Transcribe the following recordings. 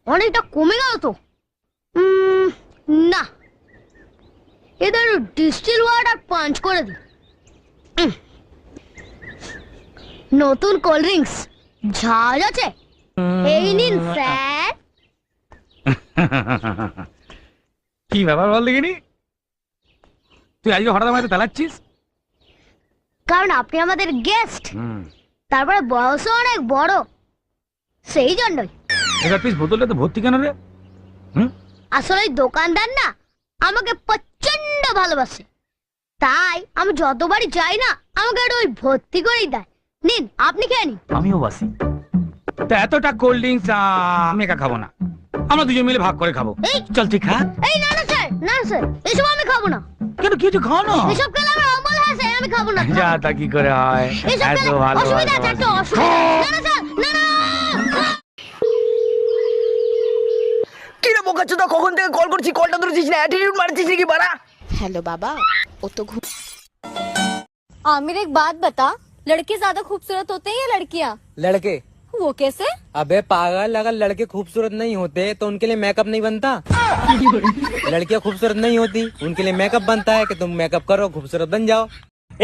অনেকটা কমে গেল তো। না, এদের ডিস্টিল ওয়াটার পাঞ্চ করে দিই। নতুন কোল্ড ড্রিঙ্কস ঝাল আছে, এই নিন স্যার। কি ব্যাপার বল দেখিনি, তুই আজকে হঠাৎ আমাকে তালাচ্ছিস? কারণ আপনি আমাদের গেস্ট, তারপরে বয়সও অনেক বড়, সেই জন্যই। এবার পিস বোতলটা তো ভর্তি কেন রে? আসলে ওই দোকানদার না আমাকে প্রচন্ড ভালোবাসে, তাই আমি যতবারই যাই না আমাকে একটু ওই ভর্তি করেই দেয়। নিন, আপনি খেয়ে নিন। আমিও বাসি, তা এতটা কোল্ড ড্রিঙ্কস আমি একা খাবো না, আমরা দুজন মিলে ভাগ করে খাবো। চল তুই খা। এই না না স্যার, না স্যার, এসব আমি খাবো না। কেন, কিছু খাও না? এসব খেলে আমার অম্বল হয় স্যার, আমি খাবো না। যা, তা কি করে হয়? এসব এত খেলে ভালো অসুবিধা আছে, একটা অসুবিধা। না না স্যার, না না। কি রে বোকাচোদা, কখন থেকে কল করছি, কলটা ধরেছিস না, অ্যাটিটিউড মারছিস নাকি বাড়া? हेलो बाबा, वो तो आमिर एक बात बता, लड़के ज्यादा खूबसूरत होते हैं या लड़कियाँ? लड़के? वो कैसे? अबे पागल, अगर लड़के खूबसूरत नहीं होते तो उनके लिए मेकअप नहीं बनता। लड़कियां खूबसूरत नहीं होती, उनके लिए मेकअप बनता है कि तुम मेकअप करो, खूबसूरत बन जाओ।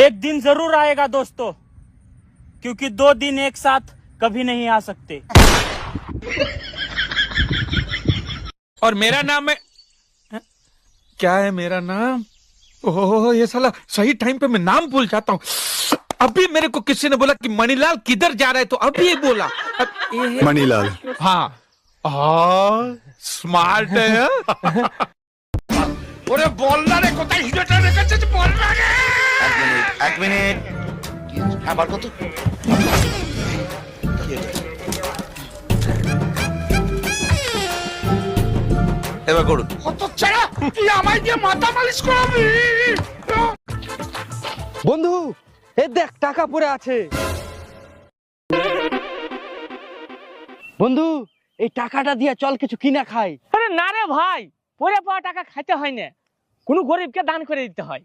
एक दिन जरूर आएगा दोस्तों, क्योंकि 2 दिन एक साथ कभी नहीं आ सकते। और मेरा नाम है क्या है? मेरा नाम, ओह ये साला सही टाइम पे मैं नाम भूल जाता हूँ। अभी मेरे को किसी ने बोला कि मणिलाल किधर जा रहा है, तो अभी ये बोला मणिलाल। हाँ, स्मार्ट है। ওরে বল না রে, কোথায় হিরোটা রেখেছিস বল না রে। এক মিনিট। হ্যাঁ বল কত? এবার করুন। কত ছাড়া তুই আমায় দিয়ে মাথা মালিশ করাবি? বন্ধু, এ দেখ টাকা পড়ে আছে। বন্ধু, এই টাকাটা দিয়ে চল কিছু কিনা খাই। আরে না রে ভাই, পরে পাওয়া টাকা খাইতে হয় না, কোনো গরিবকে দান করে দিতে হয়।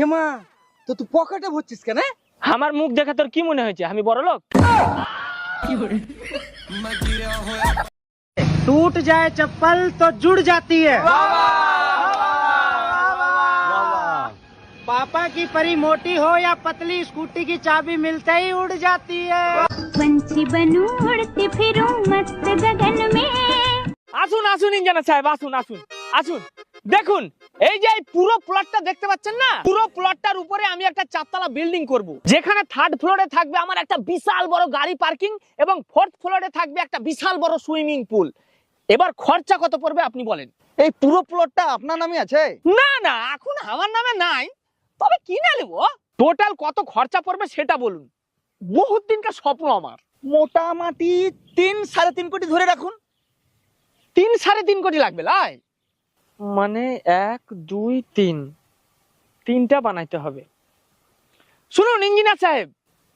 এমা, তো তুই পকেটে ভরছিস কেন? আমার মুখ দেখে তোর কি মনে হয়েছে আমি বড় লোক? टूट जाए चप्पल तो जुड़ जाती है। पापा की परी मोटी हो या पतली, स्कूटी की चाबी मिलते ही उड़ जाती है। पंछी बनूं उड़ती फिरूं मस्त गगन में। আসুন আসুন ইঞ্জিনিয়ার সাহেব, আসুন আসুন আসুন। দেখুন, এই যে পুরো প্লটটা দেখতে পাচ্ছেন না, পুরো প্লটটার উপরে আমি একটা 4তলা বিল্ডিং করব, যেখানে 3rd ফ্লোরে থাকবে আমার একটা বিশাল বড় গাড়ি পার্কিং এবং 4th ফ্লোরে থাকবে একটা বিশাল বড় সুইমিং পুল। এবার খরচা কত পড়বে আপনি বলেন? এই পুরো প্লটটা আপনার নামে আছে? না না, এখন আমার নামে নাই, তবে কিনে নেব। টোটাল কত খরচা পড়বে সেটা বলুন, বহুত দিনকার স্বপ্ন আমার। মোটামুটি 3-3.5 কোটি ধরে রাখুন। 3-3.5 কোটি লাগবে লাই? মানে 1 2 3 তিনটা বানাইতে হবে। শুনুন ইঞ্জিনিয়ার সাহেব,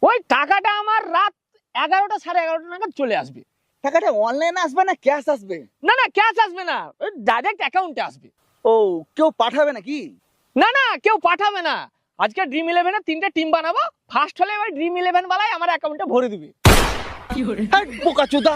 ওই টাকাটা আমার রাত 11টা 11:30 নাগাদ চলে আসবে। টাকাটা অনলাইনে আসবে না ক্যাশ আসবে? না না, ক্যাশ আসবে না, ডাইরেক্ট অ্যাকাউন্টে আসবে। ও, কেউ পাঠাবে নাকি? না না, কেউ পাঠাবে না। আজকে ড্রিম 11-এ 3টে টিম বানাবো, ফার্স্ট হলে ওই ড্রিম 11 বালাই আমার অ্যাকাউন্টে ভরে দিবে। বোকাচোদা।